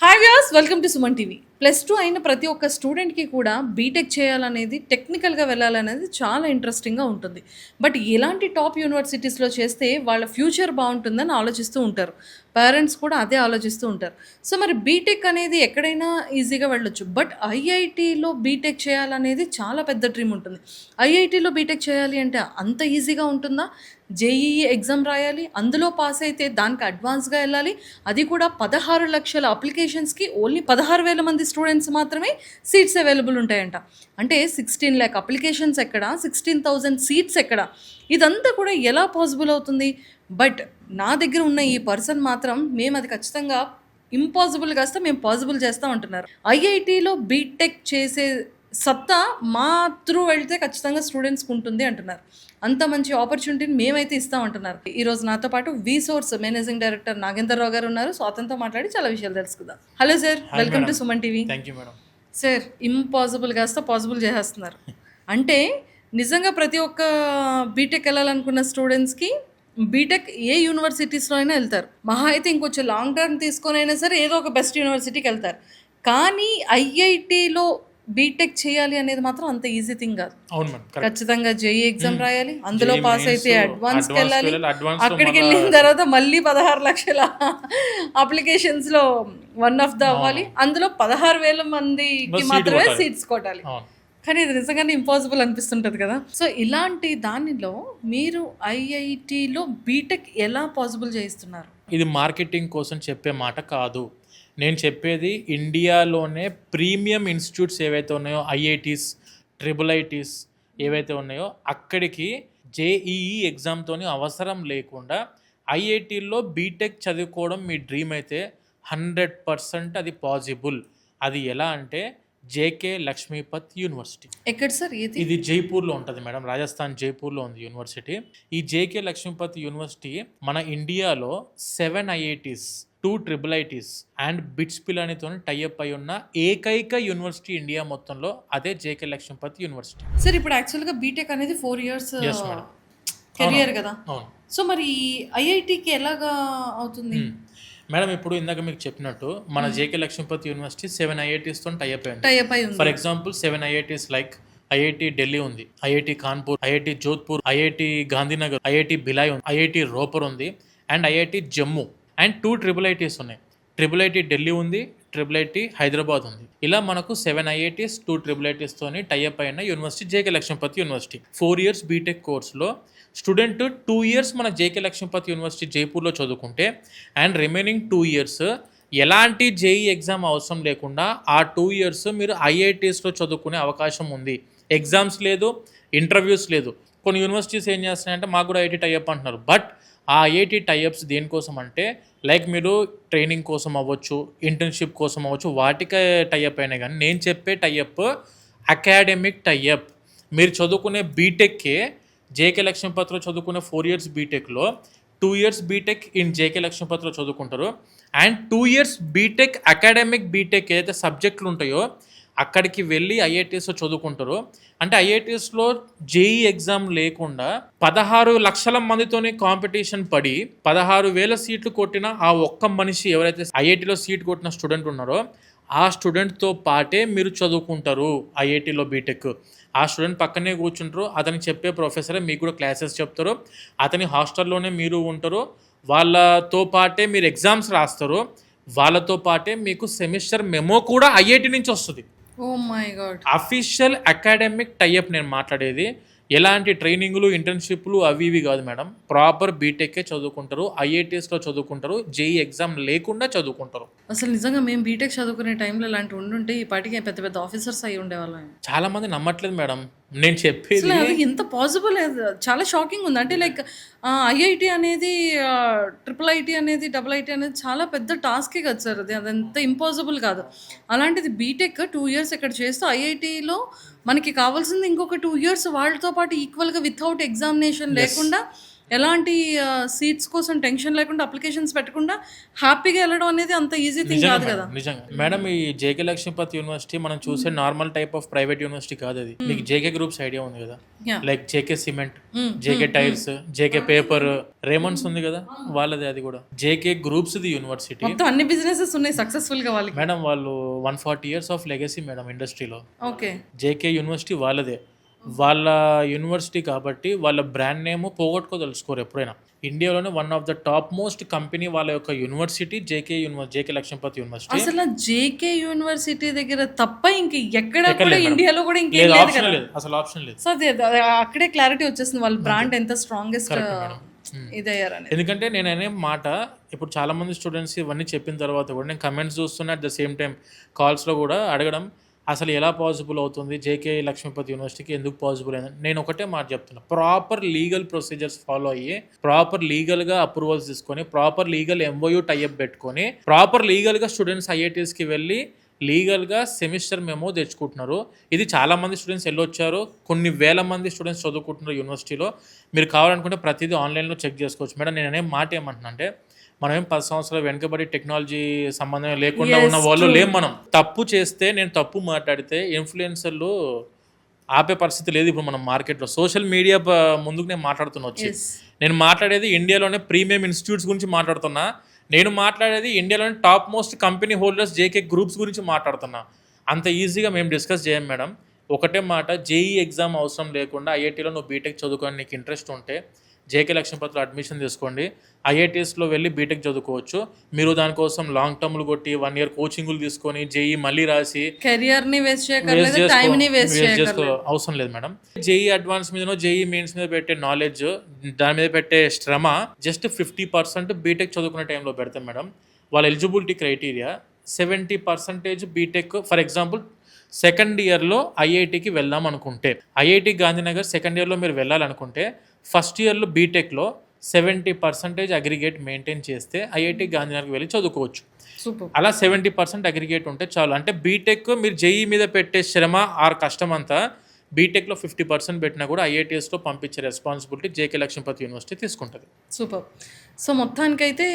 Hi viewers, welcome to Suman TV. +2 అయిన ప్రతి ఒక్క స్టూడెంట్కి కూడా బీటెక్ చేయాలనేది, టెక్నికల్గా వెళ్ళాలనేది చాలా ఇంట్రెస్టింగ్గా ఉంటుంది. బట్ ఎలాంటి టాప్ యూనివర్సిటీస్లో చేస్తే వాళ్ళ ఫ్యూచర్ బాగుంటుందని ఆలోచిస్తూ ఉంటారు. పేరెంట్స్ కూడా అదే ఆలోచిస్తూ ఉంటారు. సో మరి బీటెక్ అనేది ఎక్కడైనా ఈజీగా వెళ్ళొచ్చు. బట్ ఐఐటీలో బీటెక్ చేయాలనేది చాలా పెద్ద డ్రీమ్ ఉంటుంది. ఐఐటీలో బీటెక్ చేయాలి అంటే అంత ఈజీగా ఉంటుందా? జేఈఈ ఎగ్జామ్ రాయాలి, అందులో పాస్ అయితే దానికి అడ్వాన్స్గా వెళ్ళాలి. అది కూడా 16 లక్షల అప్లికేషన్స్కి ఓన్లీ 16,000 మంది స్టూడెంట్స్ మాత్రమే సీట్స్ అవైలబుల్ ఉంటాయంట. అంటే 16 lakh అప్లికేషన్స్ ఎక్కడ, 16,000 సీట్స్ ఎక్కడ? ఇదంతా కూడా ఎలా పాసిబుల్ అవుతుంది? బట్ నా దగ్గర ఉన్న ఈ పర్సన్ మాత్రం మేము అది ఖచ్చితంగా ఇంపాసిబుల్ కాస్త మేము పాసిబుల్ చేస్తాం అంటున్నారు. ఐఐటీలో బీటెక్ చేసే సత్తా మా త్రూ వెళ్తే ఖచ్చితంగా స్టూడెంట్స్కి ఉంటుంది అంటున్నారు. అంత మంచి ఆపర్చునిటీని మేమైతే ఇస్తామంటున్నారు. ఈరోజు నాతో పాటు వి సోర్స్ మేనేజింగ్ డైరెక్టర్ నాగేందర్ రావు గారు ఉన్నారు. సో అతనితో మాట్లాడి చాలా విషయాలు తెలుసుకుందాం. Hello sir, welcome to Suman TV. Sir, impossible కాస్త పాసిబుల్ చేసేస్తున్నారు. అంటే నిజంగా ప్రతి ఒక్క బీటెక్ వెళ్ళాలనుకున్న స్టూడెంట్స్కి బీటెక్ ఏ యూనివర్సిటీస్లో అయినా వెళ్తారు. మహా అయితే ఇంకొంచెం లాంగ్ టర్మ్ తీసుకొని అయినా సరే ఏదో ఒక బెస్ట్ యూనివర్సిటీకి వెళ్తారు. కానీ ఐఐటీలో బీటెక్ చేయాలి అనేది మాత్రం అంత ఈజీ థింగ్ కాదు. ఖచ్చితంగా జేఈ ఎగ్జామ్ రాయాలి, అందులో పాస్ అయితే అడ్వాన్స్కి వెళ్ళాలి. అక్కడికి వెళ్ళిన తర్వాత మళ్ళీ 16 లక్షల అప్లికేషన్స్లో వన్ ఆఫ్ ద అవ్వాలి. అందులో 16,000 మందికి మాత్రమే సీట్స్ కొట్టాలి. కానీ ఇది నిజంగానే ఇంపాసిబుల్ అనిపిస్తుంటుంది కదా. సో ఇలాంటి దానిలో మీరు ఐఐటీలో బీటెక్ ఎలా పాసిబుల్ చేయిస్తున్నారు? ఇది మార్కెటింగ్ కోసం చెప్పే మాట కాదు. నేను చెప్పేది ఇండియాలోనే ప్రీమియం ఇన్స్టిట్యూట్స్ ఏవైతే ఉన్నాయో, ఐఐటీస్, ట్రిపుల్ ఐటీస్ ఏవైతే ఉన్నాయో అక్కడికి జేఈఈ ఎగ్జామ్తో అవసరం లేకుండా ఐఐటీల్లో బీటెక్ చదువుకోవడం మీ డ్రీమ్ అయితే 100% అది పాసిబుల్. అది ఎలా అంటే జేకే లక్ష్మీపత్ యూనివర్సిటీ. ఎక్కడ సార్ ఇది జైపూర్లో ఉంటుంది మేడం, రాజస్థాన్ జైపూర్లో ఉంది యూనివర్సిటీ. ఈ జేకే లక్ష్మీపత్ యూనివర్సిటీ మన ఇండియాలో 7 IITs, 2 triple ITs and BITS పిలానితో టైఅప్ అయి ఉన్న ఏకైక యూనివర్సిటీ ఇండియా మొత్తంలో, అదే జేకే లక్ష్మీపత్ యూనివర్సిటీ. సార్ ఇప్పుడు యాక్చువల్గా బీటెక్ అనేది 4 years కెరియర్ కదా. సో మరి ఐఐటికి ఎలాగా అవుతుంది మేడం? ఇప్పుడు ఇందాక మీకు చెప్పినట్టు మన జేకే లక్ష్మీపతి యూనివర్సిటీ 7 ఐఐటీస్తో టైఅప్ అయింది. For example 7 IITs like IIT Delhi ఉంది, IIT Kanpur, IIT Jodhpur, IIT Gandhinagar, IIT Bhilai ఉంది, ఐఐటి రోపర్ ఉంది and IIT Jammu. And 2 triple ITs ఉన్నాయి. ట్రిపుల్ ఐటీ ఢిల్లీ ఉంది, ట్రిపుల్ ఐటీ హైదరాబాద్ ఉంది. ఇలా మనకు 7 ఐఐటీస్, 2 ట్రిపుల్ ఐటీస్తోని టైఅప్ అయిన university JK Lakshmipati university. 4 years BTech కోర్సులో స్టూడెంట్ 2 years మన జేకే లక్ష్మీపతి యూనివర్సిటీ జైపూర్లో చదువుకుంటే అండ్ రిమైనింగ్ 2 years ఎలాంటి జేఈ ఎగ్జామ్ అవసరం లేకుండా ఆ 2 years మీరు ఐఐటీస్లో చదువుకునే అవకాశం ఉంది. ఎగ్జామ్స్ లేదు, ఇంటర్వ్యూస్ లేదు. కొన్ని యూనివర్సిటీస్ ఏం చేస్తున్నాయంటే మాకు కూడా ఐఐటీ టైఅప్ అంటున్నారు. బట్ ఆ ఐఐటీ టైఅప్స్ దేనికోసం అంటే లైక్ మీరు ట్రైనింగ్ కోసం అవ్వచ్చు, ఇంటర్న్షిప్ కోసం అవ్వచ్చు, వాటికే టైఅప్ అయినాయి. కానీ నేను చెప్పే టైఅప్ అకాడమిక్ టైఅప్. మీరు చదువుకునే బీటెక్కే జేకే లక్ష్మీపతిలో చదువుకునే 4 years బీటెక్లో 2 years బీటెక్ ఇన్ జేకే లక్ష్మీపతిలో చదువుకుంటారు and 2 years B Tech academic B Tech ఏదైతే సబ్జెక్టులు ఉంటాయో అక్కడికి వెళ్ళి ఐఐటీస్లో చదువుకుంటారు. అంటే ఐఐటీస్లో జేఈ ఎగ్జామ్ లేకుండా 16 లక్షల మందితోనే కాంపిటీషన్ పడి 16,000 సీట్లు కొట్టిన ఆ ఒక్క మనిషి ఎవరైతే ఐఐటీలో సీట్ కొట్టిన స్టూడెంట్ ఉన్నారో ఆ స్టూడెంట్తో పాటే మీరు చదువుకుంటారు ఐఐటీలో బీటెక్. ఆ స్టూడెంట్ పక్కనే కూర్చుంటారు, అతనికి చెప్పే ప్రొఫెసరే మీకు కూడా క్లాసెస్ చెప్తారు, అతని హాస్టల్లోనే మీరు ఉంటారు, వాళ్ళతో పాటే మీరు ఎగ్జామ్స్ రాస్తారు, వాళ్ళతో పాటే మీకు సెమిస్టర్ మెమో కూడా ఐఐటీ నుంచి వస్తుంది. Oh my god, official academic tie up నేను మాట్లాడేది. ఎలాంటి ట్రైనింగ్లు, ఇంటర్న్షిప్లు అవి ఇవి కాదు మేడం. ప్రాపర్ బీటెక్కే చదువుకుంటారు, ఐఐటీస్లో చదువుకుంటారు, జేఈ ఎగ్జామ్ లేకుండా చదువుకుంటారు. అసలు నిజంగా మేము బీటెక్ చదువుకునే టైంలో ఇలాంటి ఉండుంటే ఈ పాటికి పెద్ద పెద్ద ఆఫీసర్స్ అయి ఉండేవాళ్ళం. చాలా మంది నమ్మట్లేదు మేడం నేను చెప్పేది. అది ఎంత పాసిబుల్, చాలా షాకింగ్ ఉంది. అంటే లైక్ ఐఐటి అనేది, ట్రిపుల్ ఐటీ అనేది, డబుల్ ఐటీ అనేది చాలా పెద్ద టాస్కే కదా సార్. అదంత ఇంపాసిబుల్ కాదు. అలాంటిది బీటెక్ 2 years ఇక్కడ చేస్తూ ఐఐటీలో మనకి కావాల్సింది ఇంకొక 2 years వాళ్ళతో పాటు ఈక్వల్గా వితౌట్ ఎగ్జామినేషన్ లేకుండా ఎలాంటి సీట్స్ కోసం టెన్షన్ లేకుండా అప్లికేషన్స్ పెట్టకుండా హ్యాపీగా వెళ్ళడం అనేది అంత ఈజీ థింగ్ కాదు కదా. నిజంగా మేడం, ఈ జేకే లక్ష్మీపతి యూనివర్సిటీ మనం చూసే normal type of private university కాదు అది. మీకు జేకే గ్రూప్స్ ఐడియా ఉంది కదా, Yeah. Like JK cement, JK tiles, JK paper, Raymond's ఉంది కదా వాళ్ళది. అది కూడా జేకే గ్రూప్స్ ది యూనివర్సిటీ. మొత్తం అన్ని బిజినెసెస్ ఉన్నాయి సక్సెస్ఫుల్ గా వాళ్ళకి. మేడం వాళ్ళు 140 years ఆఫ్ లెగసీ మేడం ఇండస్ట్రీలో. ఓకే. జేకే యూనివర్సిటీ వాళ్ళదే. వాళ్ళ యూనివర్సిటీ కాబట్టి వాళ్ళ బ్రాండ్ నేమ్ పోగొట్టుకోదలుచుకోరు ఎప్పుడైనా. ఇండియాలోనే one of the top most company వాళ్ళ యొక్క యూనివర్సిటీ జేకే లక్ష్మీపతి యూనివర్సిటీ. అసలు జేకే యూనివర్సిటీ దగ్గర తప్ప ఇంక ఎక్కడ కూడా ఇండియాలో కూడా ఇంకేం లేదు ఆప్షన్ కదా. లేదు, అసలు ఆప్షన్ లేదు. సో అది అక్కడే క్లారిటీ వచ్చేస్తుంది వాళ్ళ బ్రాండ్ ఎంత స్ట్రాంగెస్ట్ ఇదయ్యారని. ఎందుకంటే నేను అనే మాట ఇప్పుడు చాలా మంది స్టూడెంట్స్ ఇవన్నీ చెప్పిన తర్వాత కూడా నేను కమెంట్స్ చూస్తున్నా, అట్ ద సేమ్ టైం కాల్స్లో కూడా అడగడం, అసలు ఎలా పాసిబుల్ అవుతుంది జేకే లక్ష్మీపతి యూనివర్సిటీకి, ఎందుకు పాసిబుల్ అయింది. నేను ఒకటే మాట చెప్తున్నా, ప్రాపర్ లీగల్ ప్రొసీజర్స్ ఫాలో అయ్యి, ప్రాపర్ లీగల్గా అప్రూవల్స్ తీసుకొని, ప్రాపర్ లీగల్ ఎంఓయూ టైఅప్ పెట్టుకొని, ప్రాపర్ లీగల్గా స్టూడెంట్స్ ఐఐటీస్కి వెళ్ళి లీగల్గా సెమిస్టర్ మెమో తెచ్చుకుంటున్నారు. ఇది చాలామంది స్టూడెంట్స్ వెళ్ళొచ్చారు, కొన్ని వేల మంది స్టూడెంట్స్ చదువుకుంటున్నారు యూనివర్సిటీలో. మీరు కావాలనుకుంటే ప్రతిదీ ఆన్లైన్లో చెక్ చేసుకోవచ్చు. మేడం నేను అనే మాట ఏమంటున్నా అంటే, మనం ఏం 10 సంవత్సరాలు వెనకబడి టెక్నాలజీ సంబంధం లేకుండా ఉన్న వాళ్ళు లేం. మనం తప్పు చేస్తే, నేను తప్పు మాట్లాడితే ఇన్ఫ్లుయెన్సర్లు ఆపే పరిస్థితి లేదు ఇప్పుడు మనం మార్కెట్లో. సోషల్ మీడియా ముందుకు నేను మాట్లాడుతున్నా వచ్చి. నేను మాట్లాడేది ఇండియాలోనే ప్రీమియం ఇన్స్టిట్యూట్స్ గురించి మాట్లాడుతున్నా. నేను మాట్లాడేది ఇండియాలోని top most company holders JK groups గురించి మాట్లాడుతున్నా. అంత ఈజీగా మేము డిస్కస్ చేయం మేడం. ఒకటే మాట, జేఈ ఎగ్జామ్ అవసరం లేకుండా ఐఐటీలో నువ్వు బీటెక్ చదువుకొని నీకు ఇంట్రెస్ట్ ఉంటే జేకే లక్ష్మీపతిలో అడ్మిషన్ తీసుకోండి. ఐఐటీస్లో వెళ్ళి బీటెక్ చదువుకోవచ్చు. మీరు దానికోసం లాంగ్ టర్మ్లు కొట్టి 1 year కోచింగ్లు తీసుకొని జేఈ మళ్ళీ రాసి కెరియర్ని వేస్ట్ చేయకర్లేదు, టైంని వేస్ట్ చేయకర్లేదు, అవసరం లేదు మేడం. జేఈ అడ్వాన్స్ మీదనో జేఈ మెయిన్స్ మీద పెట్టే నాలెడ్జ్, దాని మీద పెట్టే శ్రమ జస్ట్ 50% బీటెక్ చదువుకునే టైంలో పెడతాం మేడం. వాళ్ళ eligibility criteria 70% B Tech. For example second ఇయర్లో ఐఐటికి వెళ్దాం అనుకుంటే, ఐఐటి గాంధీనగర్ సెకండ్ ఇయర్లో మీరు వెళ్ళాలనుకుంటే, ఫస్ట్ ఇయర్లో బీటెక్లో 70% అగ్రిగేట్ మెయింటైన్ చేస్తే ఐఐటి గాంధీనగర్కి వెళ్ళి చదువుకోవచ్చు. అలా 70% అగ్రిగేట్ ఉంటే చాలు. అంటే బీటెక్ మీరు జేఈ మీద పెట్టే శ్రమ ఆర్ కష్టం అంతా బీటెక్లో 50% పెట్టినా కూడా ఐఐటీఎస్లో పంపించే రెస్పాన్సిబిలిటీ జేకే లక్ష్మీపతి యూనివర్సిటీ తీసుకుంటుంది. సూపర్. సో మొత్తానికైతే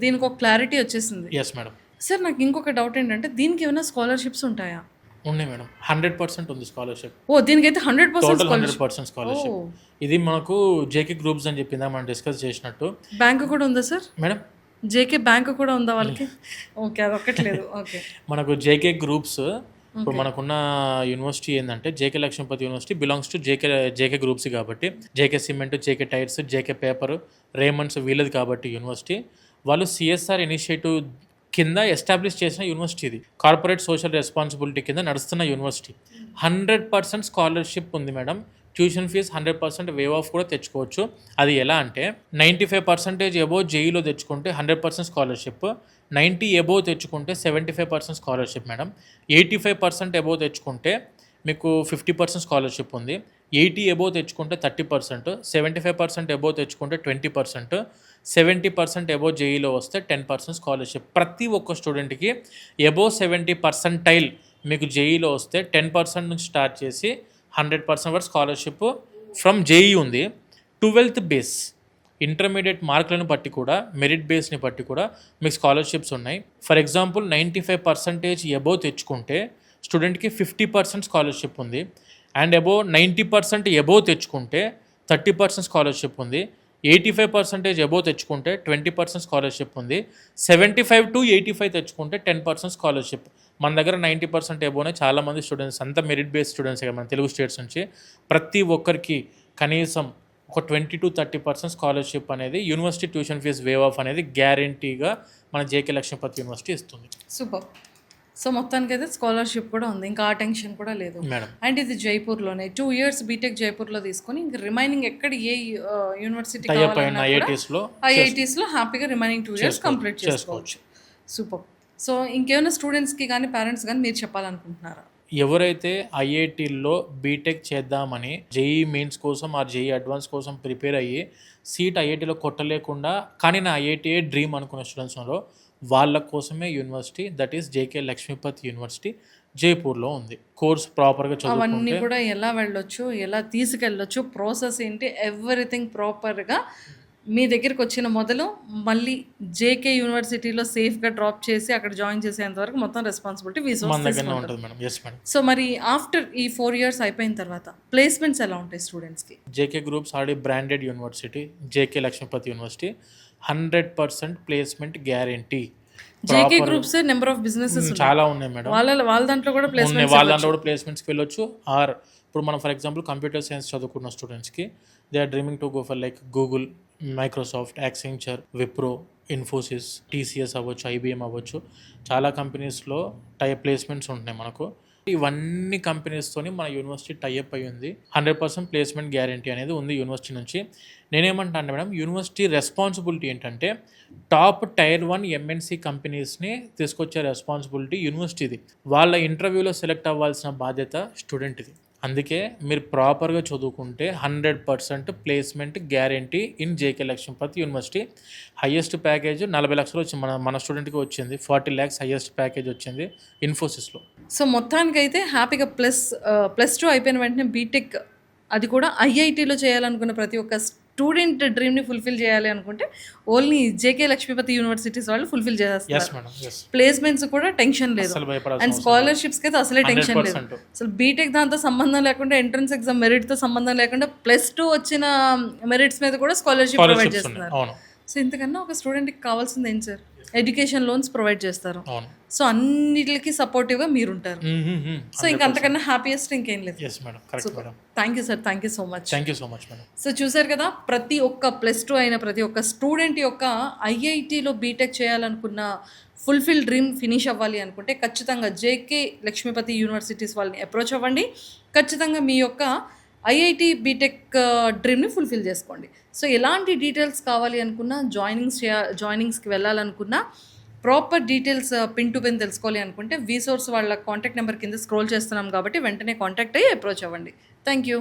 దీనికి ఒక క్లారిటీ వచ్చేసింది. Yes madam. సార్ నాకు ఇంకొక డౌట్ ఏంటంటే, దీనికి ఏమైనా స్కాలర్షిప్స్ ఉంటాయా? ఉన్నాయి మేడం, 100% ఉంది స్కాలర్షిప్. ఓ, దీనికైతే 100% 100% స్కాలర్షిప్. ఇది మనకు జేకే గ్రూప్స్ అని చెప్పిందా మనం డిస్కస్ చేసినట్టు. బ్యాంక్ కూడా ఉందా సార్ మేడం? జేకే బ్యాంక్ కూడా ఉందా వాళ్ళకి? ఓకే, అదొక్కట్లేదు. ఓకే. మనకు జేకే గ్రూప్స్ ఇప్పుడు మనకున్న యూనివర్సిటీ ఏంటంటే JK Lakshmipati university belongs to JK groups కాబట్టి, JK cement, JK tyres, JK paper, Raymonds వీళ్ళది కాబట్టి యూనివర్సిటీ. వాళ్ళు సిఎస్ఆర్ ఇనిషియేటివ్ కింద ఎస్టాబ్లిష్ చేసిన యూనివర్సిటీ. ఇది కార్పొరేట్ సోషల్ రెస్పాన్సిబిలిటీ కింద నడుస్తున్న యూనివర్సిటీ. 100% స్కాలర్షిప్ ఉంది madam. Tuition fee 100% waive off కూడా తెచ్చుకోవచ్చు. అది ఎలా అంటే 95% ఎబో జేఈలో తెచ్చుకుంటే 100% స్కాలర్షిప్, 90 ఎబో తెచ్చుకుంటే 75% స్కాలర్షిప్ మేడం. 85% ఎబో తెచ్చుకుంటే మీకు 50% స్కాలర్షిప్ ఉంది. 80 ఎబో తెచ్చుకుంటే 30%, 75% ఎబో తెచ్చుకుంటే 20%, 70% ఎబో జేఈలో వస్తే 10% స్కాలర్షిప్. ప్రతి ఒక్క స్టూడెంట్కి ఎబో 70% మీకు జేఈలో వస్తే 10% నుంచి స్టార్ట్ చేసి 100% వరకు స్కాలర్షిప్ ఫ్రమ్ జేఈ ఉంది. 12th బేస్ ఇంటర్మీడియట్ మార్కులను బట్టి కూడా, మెరిట్ బేస్ని బట్టి కూడా మీకు స్కాలర్షిప్స్ ఉన్నాయి. ఫర్ ఎగ్జాంపుల్ 95% ఎబో తెచ్చుకుంటే స్టూడెంట్కి 50% స్కాలర్షిప్ ఉంది. అండ్ అబో 90% ఎబో తెచ్చుకుంటే 30% స్కాలర్షిప్ ఉంది. 85% ఎబో తెచ్చుకుంటే 20% స్కాలర్షిప్ ఉంది. 75 to 85 తెచ్చుకుంటే 10% స్కాలర్షిప్. మన దగ్గర 90% ఎబోనే చాలామంది స్టూడెంట్స్, అంతా మెరిట్ బేస్డ్ స్టూడెంట్స్ మన తెలుగు స్టేట్స్ నుంచి. ప్రతి ఒక్కరికి కనీసం ఒక 20 to 30% స్కాలర్షిప్ అనేది university tuition fee waive off అనేది గ్యారంటీగా మన జేకే లక్ష్మీపతి యూనివర్సిటీ ఇస్తుంది. సూపర్. సో మొత్తానికి అయితే స్కాలర్షిప్ కూడా ఉంది, ఇంకా ఆ టెన్షన్ కూడా లేదు. అండ్ ఇది జైపూర్లోనే 2 years బీటెక్ జైపూర్లో తీసుకొని ఇంకా రిమైనింగ్ ఎక్కడ ఏ యూనివర్సిటీ ఐఐటీస్లో హ్యాపీగా రిమైనింగ్ 2 years కంప్లీట్ చేసుకోవచ్చు. సూపర్. సో ఇంకేమైనా స్టూడెంట్స్కి కానీ పేరెంట్స్ కానీ మీరు చెప్పాలనుకుంటున్నారా? ఎవరైతే ఐఐటీల్లో బీటెక్ చేద్దామని జేఈ మెయిన్స్ కోసం ఆ జేఈ అడ్వాన్స్ కోసం ప్రిపేర్ అయ్యి సీట్ ఐఐటీలో కొట్టలేకుండా కానీ నా ఐఐటీఏ డ్రీమ్ అనుకున్న స్టూడెంట్స్లో వాళ్ళ కోసమే university, that is JK Lakshmipati university జైపూర్లో ఉంది. కోర్స్ ప్రాపర్గా చదువుకుంటే అవన్నీ కూడా ఎలా వెళ్ళొచ్చు, ఎలా తీసుకెళ్ళొచ్చు, ప్రాసెస్ ఏంటి, ఎవ్రీథింగ్ ప్రాపర్గా మీ దగ్గరికి వచ్చిన మొదలు మళ్ళీ జేకే యూనివర్సిటీలో సేఫ్గా డ్రాప్ చేసి అక్కడ జాయిన్ చేసేంత వరకు మొత్తం రెస్పాన్సిబిలిటీ మన విసోర్స్ దగ్గరనే ఉంటుంది మేడం. Yes madam. సో మరి ఆఫ్టర్ ఈ 4 years అయిపోయిన తర్వాత ప్లేస్మెంట్స్ ఎలా ఉంటాయి స్టూడెంట్స్కి? JK groups already branded university, JK Lakshmipati university 100% placement guarantee. JK groups number of businesses చాలా ఉన్నాయి మేడం. వాళ్ళ దాంట్లో కూడా ప్లేస్మెంట్స్ వాళ్ళ దాంట్లో కూడా ప్లేస్మెంట్స్కి వెళ్ళొచ్చు. ఆర్ ఇప్పుడు మనం ఫర్ ఎగ్జాంపుల్ కంప్యూటర్ సైన్స్ చదువుకున్న స్టూడెంట్స్కి they are dreaming to go for like Google, Microsoft, Accenture, Wipro, Infosys, TCS అవ్వచ్చు, ఐబిఎం అవ్వచ్చు, చాలా కంపెనీస్లో ప్లేస్మెంట్స్ ఉంటున్నాయి మనకు. ఇవన్నీ కంపెనీస్తోని మన యూనివర్సిటీ టైఅప్ అయి ఉంది. 100% ప్లేస్మెంట్ గ్యారంటీ అనేది ఉంది యూనివర్సిటీ నుంచి. నేనేమంటా అంటే మేడం, యూనివర్సిటీ రెస్పాన్సిబిలిటీ ఏంటంటే టాప్ టైర్ 1 ఎంఎన్సీ కంపెనీస్ని తీసుకొచ్చే రెస్పాన్సిబిలిటీ యూనివర్సిటీది. వాళ్ళ ఇంటర్వ్యూలో సెలెక్ట్ అవ్వాల్సిన బాధ్యత స్టూడెంట్ది. అందుకే మీరు ప్రాపర్గా చదువుకుంటే 100% placement guarantee in JK Lakshmipati university. Highest package 40 లక్షలు వచ్చింది మన స్టూడెంట్కి వచ్చింది. 40 lakhs హయ్యెస్ట్ ప్యాకేజ్ వచ్చింది ఇన్ఫోసిస్లో. సో మొత్తానికైతే హ్యాపీగా +2 అయిపోయిన వెంటనే బీటెక్, అది కూడా ఐఐటీలో చేయాలనుకున్న ప్రతి ఒక్క స్టూడెంట్ డ్రీమ్ని ఫుల్ఫిల్ చేయాలి అనుకుంటే ఓన్లీ జేకే లక్ష్మీపతి యూనివర్సిటీస్ వాళ్ళు ఫుల్ఫిల్ చేస్తారు. ప్లేస్మెంట్స్ కూడా టెన్షన్ లేదు, అండ్ స్కాలర్షిప్స్కి అయితే అసలే టెన్షన్ లేదు. అసలు బీటెక్ దాంతో సంబంధం లేకుండా, ఎంట్రన్స్ ఎగ్జామ్ మెరిట్తో సంబంధం లేకుండా +2 వచ్చిన మెరిట్స్ మీద కూడా స్కాలర్షిప్ ప్రొవైడ్ చేస్తున్నారు. సో ఇంతకన్నా ఒక స్టూడెంట్కి కావాల్సింది ఏంటి సార్? ఎడ్యుకేషన్ లోన్స్ ప్రొవైడ్ చేస్తారు. సో అన్నిటికి సపోర్టివ్గా మీరు ఉంటారు. సో ఇంకా అంతకన్నా హ్యాపీయెస్ట్ ఇంకేం లేదు. Thank you sir, thank you so much. So చూసారు కదా, ప్రతి ఒక్క +2 అయిన ప్రతి ఒక్క స్టూడెంట్ యొక్క ఐఐటీలో బీటెక్ చేయాలనుకున్న ఫుల్ఫిల్ డ్రీమ్ ఫినిష్ అవ్వాలి అనుకుంటే ఖచ్చితంగా జేకే లక్ష్మీపతి యూనివర్సిటీస్ వాళ్ళని అప్రోచ్ అవ్వండి. ఖచ్చితంగా మీ యొక్క ఐఐటి బీటెక్ డ్రీమ్ని ఫుల్ఫిల్ చేసుకోండి. సో ఎలాంటి డీటెయిల్స్ కావాలి అనుకున్నా, జాయినింగ్స్కి వెళ్ళాలనుకున్నా, proper details pin to pin తెలుసుకోవాలి అనుకుంటే విసోర్స్ వాళ్ళ కాంటాక్ట్ నెంబర్ కింద స్క్రోల్ చేస్తున్నాం కాబట్టి వెంటనే కాంటాక్ట్ అయ్యి అప్రోచ్ అవ్వండి. Thank you.